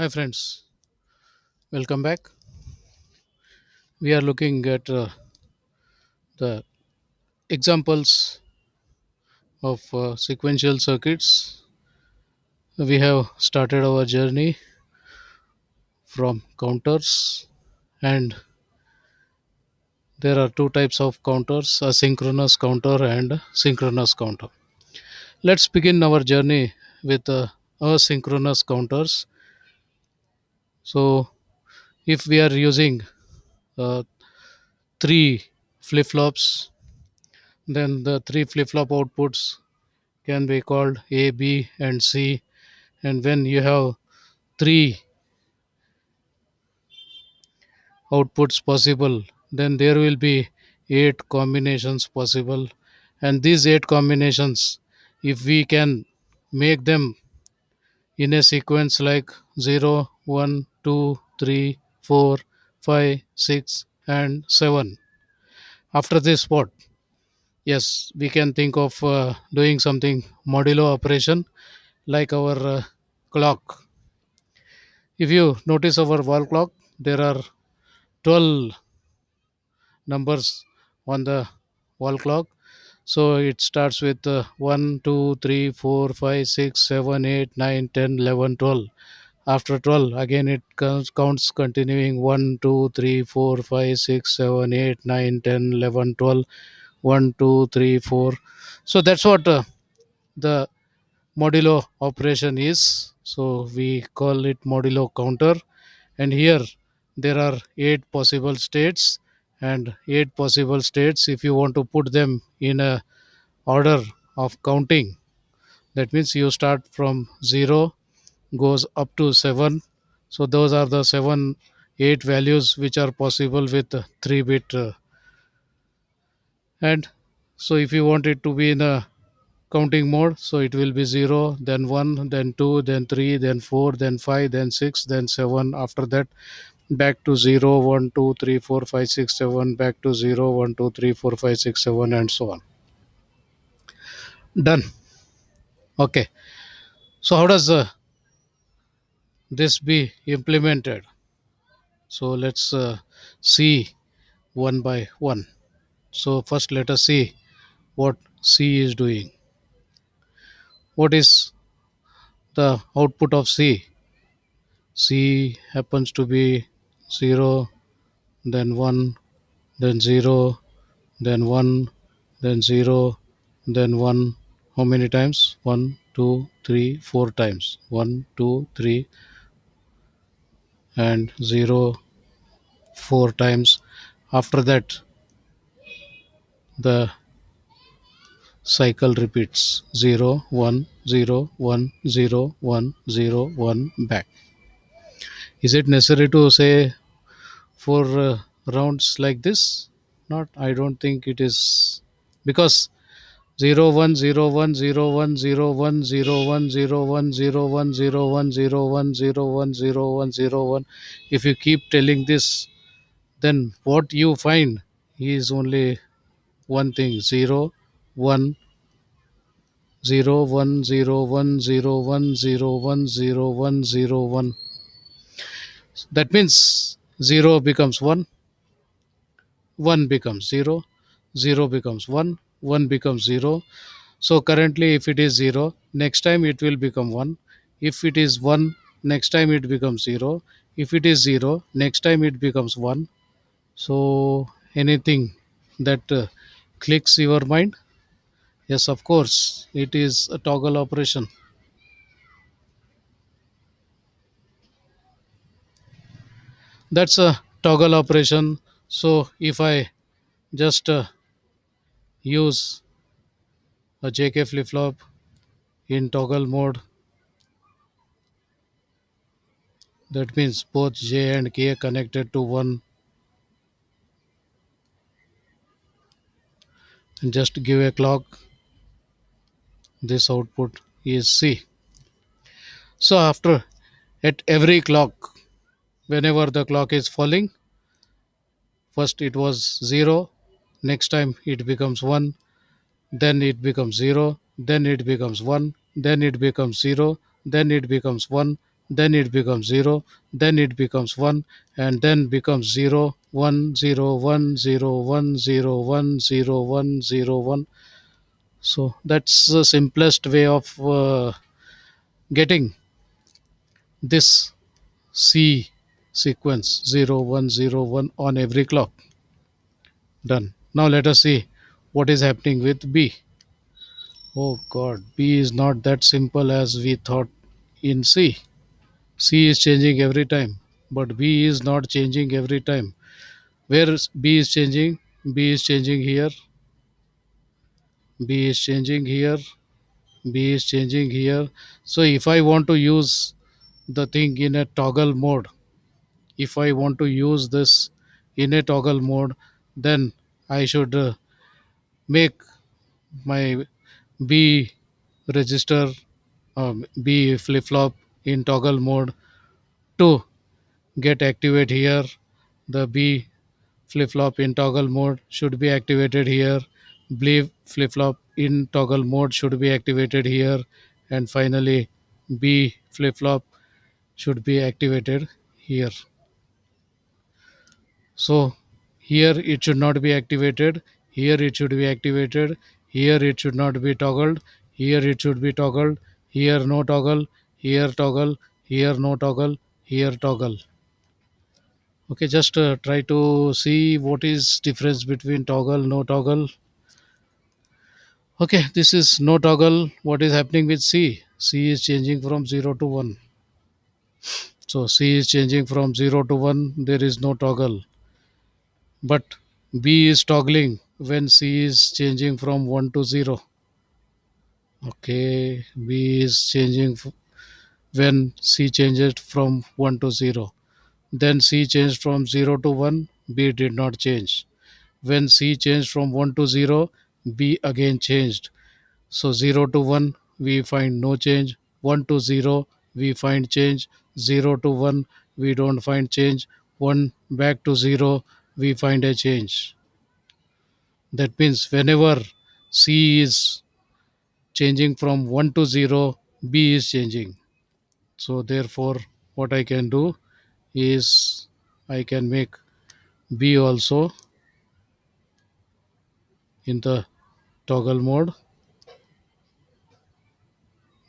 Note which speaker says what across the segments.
Speaker 1: Hi, friends. Welcome back. We are looking at the examples of sequential circuits. We have started our journey from counters, and there are two types of counters: asynchronous counter and synchronous counter. Let's begin our journey with asynchronous counters. So, if we are using uh, three flip flops, then the three flip flop outputs can be called A, B, and C. And when you have three outputs possible, then there will be eight combinations possible. And these eight combinations, if we can make them in a sequence like 0, 1, 2, 3, 4, 5, 6, and 7. After this, what? Yes, we can think of doing something modulo operation like our clock. If you notice our wall clock, there are 12 numbers on the wall clock. So it starts with 1, 2, 3, 4, 5, 6, 7, 8, 9, 10, 11, 12. After 12, again it counts continuing 1, 2, 3, 4, 5, 6, 7, 8, 9, 10, 11, 12. 1, 2, 3, 4. So that's what the modulo operation is. So we call it modulo counter. And here there are eight possible states, and eight possible states, if you want to put them in a order of counting, that means you start from 0 goes up to 7. So those are the 7 8 values which are possible with 3 bit and so if you want it to be in a counting mode, so it will be 0, then 1, then 2, then 3, then 4, then 5, then 6, then 7. After that, back to 0, 1, 2, 3, 4, 5, 6, 7, back to 0, 1, 2, 3, 4, 5, 6, 7, and so on. Done. Okay. So how does this be implemented? So let's see one by one. So first let us see what C is doing. What is the output of C? C happens to be 0, then 1, then 0, then 1, then 0, then 1. How many times? 1, 2, 3, 4 times. 1, 2, 3, and 0, 4 times. After that, the cycle repeats 0, 1, 0, 1, 0, 1, 0, 1 back. Is it necessary to say 4 rounds like this? Not, I don't think it is, because 0 1 0 1 0 1 0 1 0 1 0 1 0 1 0 1 0 1 0 1. If you keep telling this, then what you find is only one thing: 0 1 0 1 0 1 0 1 0 1 0 1 0 1. That means 0 becomes 1, 1 becomes 0, 0 becomes 1, 1 becomes 0. So currently, if it is 0, next time it will become 1. If it is 1, next time it becomes 0. If it is 0, next time it becomes 1. So anything that clicks your mind? Yes, of course, it is a toggle operation. That's a toggle operation. So if I just use a JK flip flop in toggle mode, that means both J and K connected to 1, and just give a clock, this output is C. So after, at every clock, whenever the clock is falling, first it was 0, next time it becomes 1, then it becomes 0, then it becomes 1, then it becomes 0, then it becomes 1, then it becomes 0, then it becomes 1, and then becomes 0 1 0 1 0 1 0 1 0 1 0 1. So that's the simplest way of getting this C sequence 0 1 0 1 on every clock. Done. Now let us see what is happening with B. Oh god, B is not that simple as we thought in C. C is changing every time, but B is not changing every time. Where B is changing? B is changing here, B is changing here, B is changing here. So if I want to use the thing in a toggle mode, if I want to use this in a toggle mode, then I should make my B register, B flip flop in toggle mode to get activate here. The B flip flop in toggle mode should be activated here. B flip flop in toggle mode should be activated here. And finally, B flip flop should be activated here. So here it should not be activated. Here it should be activated. Here it should not be toggled. Here it should be toggled. Here no toggle. Here toggle. Here no toggle. Here toggle. Okay, just try to see what is difference between toggle, no toggle. Okay, this is no toggle. What is happening with C? C is changing from 0 to 1. So C is changing from 0 to 1. There is no toggle. But B is toggling when C is changing from 1 to 0. Okay, B is changing when C changes from 1 to 0. Then C changed from 0 to 1. B did not change. When C changed from 1 to 0, B again changed. So 0 to 1, we find no change. 1 to 0, we find change. 0 to 1, we don't find change. 1 back to 0, we find a change. That means whenever C is changing from 1 to 0, B is changing. So therefore, what I can do is I can make B also in the toggle mode.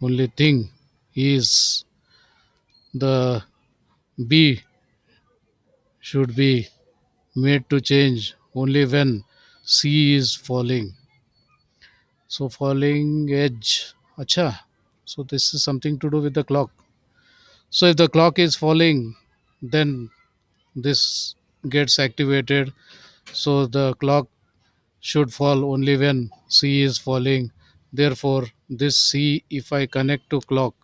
Speaker 1: Only thing is the B should be made to change only when C is falling. So falling edge. Acha. So this is something to do with the clock. So if the clock is falling, then this gets activated. So the clock should fall only when C is falling. Therefore, this C, if I connect to clock,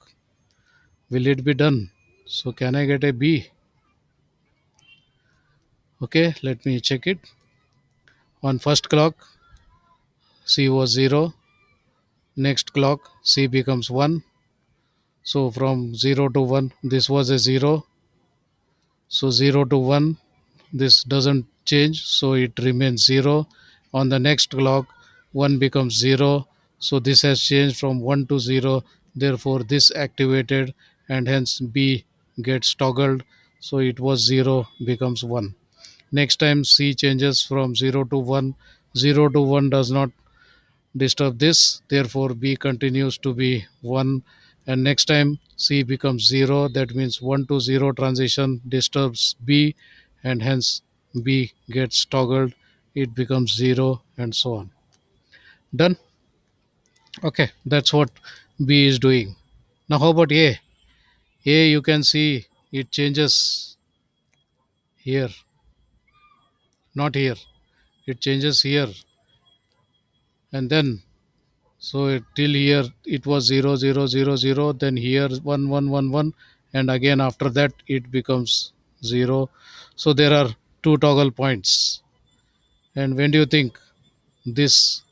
Speaker 1: will it be done? So can I get a B? Okay, let me check it. On first clock, C was 0. Next clock, C becomes 1. So from 0 to 1, this was a 0. So 0 to 1, this doesn't change, so it remains 0. On the next clock, 1 becomes 0. So this has changed from 1 to 0. Therefore, this activated and hence B gets toggled. So it was 0 becomes 1. Next time C changes from 0 to 1. 0 to 1 does not disturb this, therefore B continues to be 1. And next time C becomes 0, that means 1 to 0 transition disturbs B, and hence B gets toggled, it becomes 0, and so on. Done. Okay, that's what B is doing. Now how about A? A, you can see it changes here, not here. It changes here, and then so till here it was 0 0 0 0, then here 1 1 1 1, and again after that it becomes 0. So there are two toggle points. And when do you think this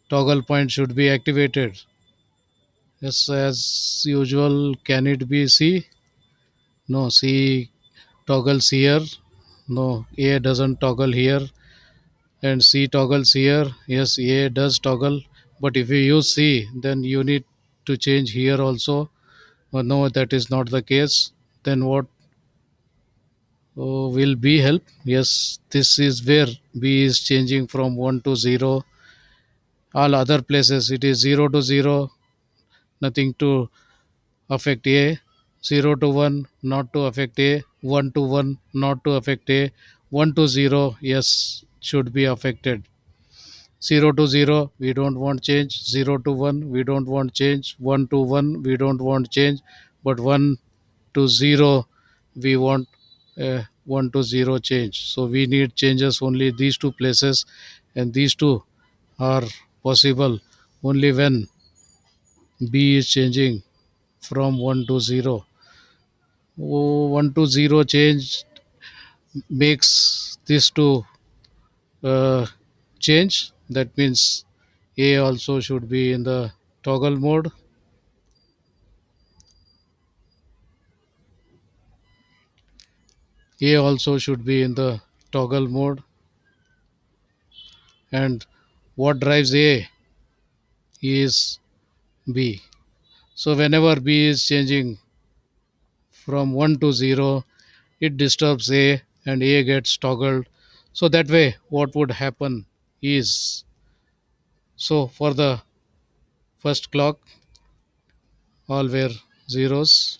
Speaker 1: toggle point should be activated? Yes, as usual. Can it be C? No, C toggles here. No, A doesn't toggle here. And C toggles here. Yes, A does toggle. But if you use C, then you need to change here also. No, that is not the case. Then what will B help? Yes, this is where B is changing from 1 to 0. All other places it is 0 to 0, nothing to affect A. 0 to 1, not to affect A. 1 to 1, not to affect A. 1 to 0, yes, should be affected. 0 to 0, we don't want change. 0 to 1, we don't want change. 1 to 1, we don't want change. But 1 to 0, we want 1 to 0 change. So we need changes only these two places, and these two are possible only when B is changing from 1 to 0. Oh, 1 to 0 change makes this to uh, change. That means A also should be in the toggle mode. A also should be in the toggle mode. And what drives A is B. So whenever B is changing from 1 to 0, it disturbs A and A gets toggled. So that way, what would happen is, so for the first clock, all were zeros.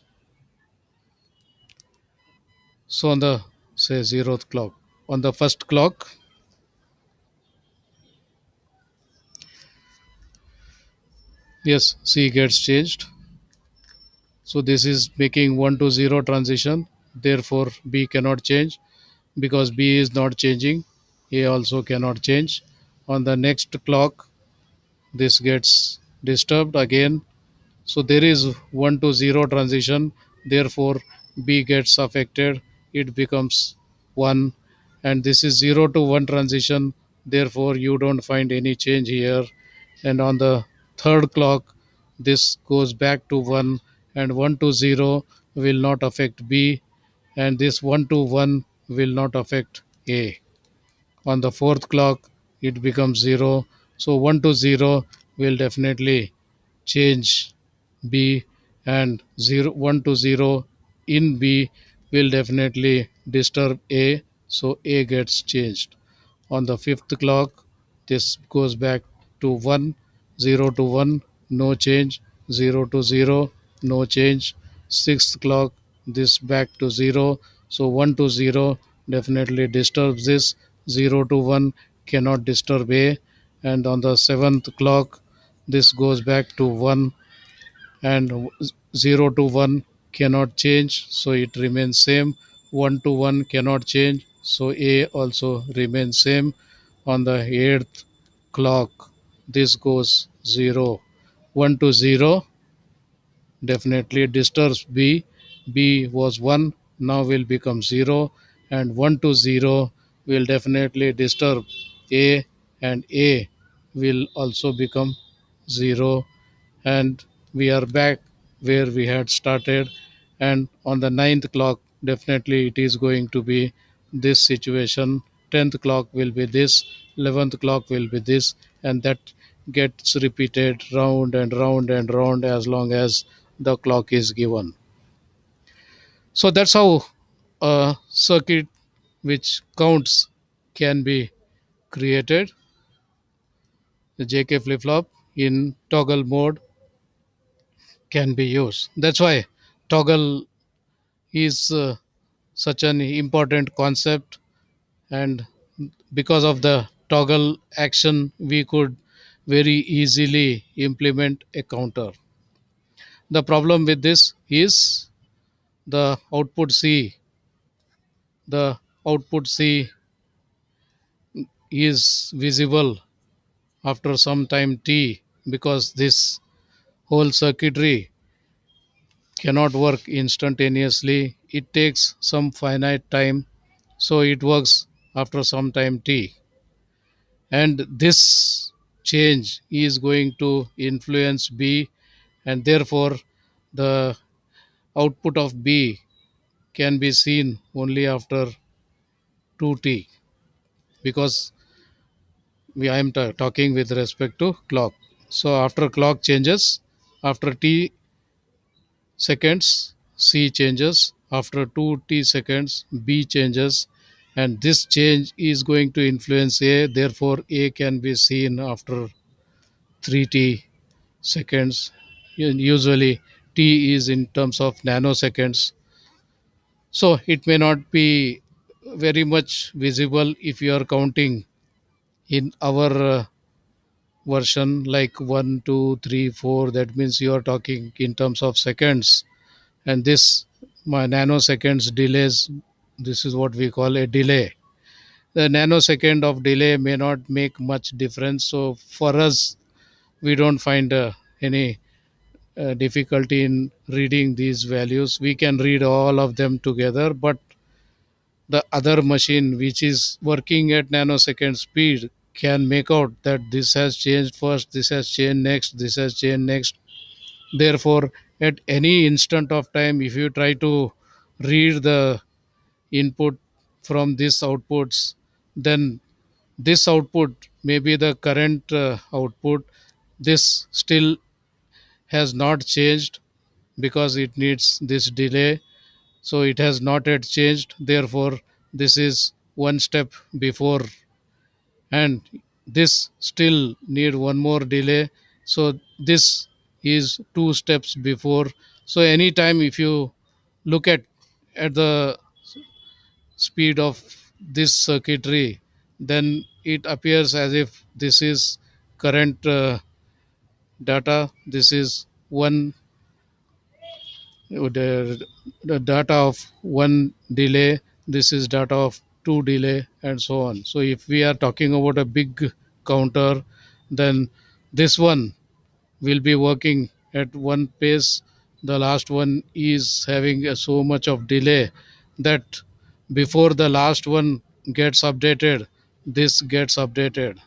Speaker 1: So on the say zeroth clock, on the first clock, yes, C gets changed. So this is making 1 to 0 transition. Therefore, B cannot change because B is not changing. A also cannot change. On the next clock, this gets disturbed again. So there is 1 to 0 transition. Therefore, B gets affected. It becomes 1. And this is 0 to 1 transition. Therefore, you don't find any change here. And on the third clock, this goes back to 1, and 1 to 0 will not affect B, and this 1 to 1 will not affect A. On the fourth clock, it becomes 0. So 1 to 0 will definitely change B, and 1 to 0 in B will definitely disturb A, so A gets changed. On the fifth clock, this goes back to 1, 0 to 1, no change, 0 to 0, no change. Sixth clock, this back to 0, so 1 to 0 definitely disturbs this, 0 to 1 cannot disturb A, and on the seventh clock, this goes back to 1, and 0 to 1 cannot change, so it remains same. 1 to 1 cannot change, so A also remains same. On the 8th clock, this goes 0. 1 to 0 definitely disturbs B. B was 1, now will become 0, and 1 to 0 will definitely disturb A, and A will also become 0, and we are back where we had started. And on the ninth clock, definitely it is going to be this situation. 10th clock will be this, 11th clock will be this, and that gets repeated round and round and round as long as the clock is given. So that's how a circuit which counts can be created. The JK flip flop in toggle mode can be used. That's why toggle is such an important concept, and because of the toggle action, we could very easily implement a counter. The problem with this is the output C. The output C is visible after some time t, because this whole circuitry cannot work instantaneously. It takes some finite time, so it works after some time t. And this change is going to influence B, and therefore the output of B can be seen only after 2t, because I am talking with respect to clock. So after clock changes, after t seconds, C changes. After 2t seconds, B changes. And this change is going to influence A. Therefore, A can be seen after 3t seconds. Usually, t is in terms of nanoseconds. So, it may not be very much visible if you are counting in our version like 1, 2, 3, 4. That means you are talking in terms of seconds, and this my nanoseconds delays, this is what we call a delay. The nanosecond of delay may not make much difference, so for us we don't find any difficulty in reading these values. We can read all of them together, but the other machine which is working at nanosecond speed can make out that this has changed first, this has changed next, this has changed next. Therefore, at any instant of time, if you try to read the input from these outputs, then this output may be the current output. This still has not changed because it needs this delay. So it has not yet changed. Therefore, this is one step before, and this still need one more delay. So this is two steps before. So anytime if you look at the speed of this circuitry, then it appears as if this is current data. This is one the data of one delay. This is data of two delay, and so on. So if we are talking about a big counter, then this one will be working at one pace. The last one is having so much of delay that before the last one gets updated, this gets updated.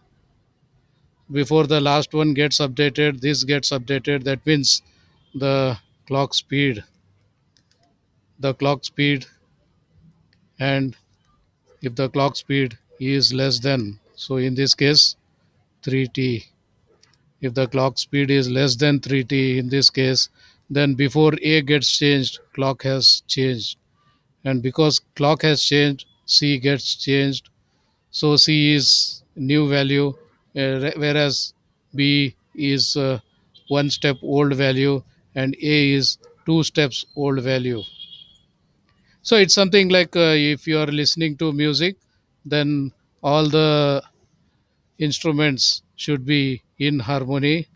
Speaker 1: Before the last one gets updated, this gets updated. That means the clock speed, the clock speed, and if the clock speed is less than, so in this case 3t, if the clock speed is less than 3t in this case, then before a gets changed, clock has changed, and because clock has changed, c gets changed. So c is new value, whereas b is one step old value, and a is two steps old value. So it's something like if you are listening to music, then all the instruments should be in harmony.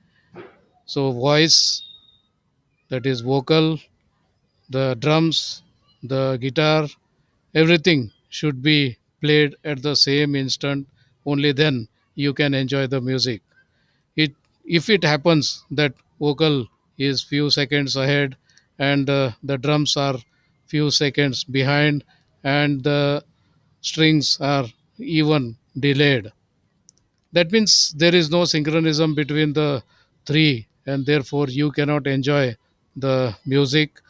Speaker 1: So voice, that is vocal, the drums, the guitar, everything should be played at the same instant. Only then you can enjoy the music. It If it happens that vocal is few seconds ahead, and the drums are few seconds behind, and the strings are even delayed, that means there is no synchronism between the three, and therefore you cannot enjoy the music,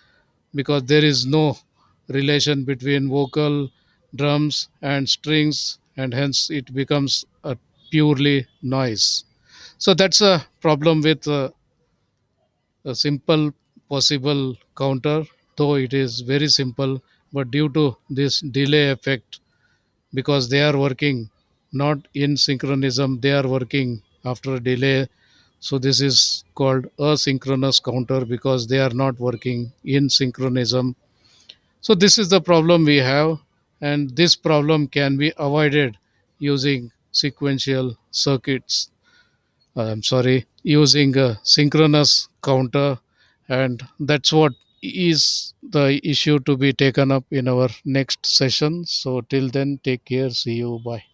Speaker 1: because there is no relation between vocal, drums, and strings, and hence it becomes a purely noise. So that's a problem with a simple possible counter, though it is very simple, but due to this delay effect, because they are working not in synchronism, they are working after a delay. So this is called asynchronous counter because they are not working in synchronism. So this is the problem we have, and this problem can be avoided using sequential circuits. I'm sorry, using a synchronous counter, and that's what is the issue to be taken up in our next session. So till then, take care. See you. Bye.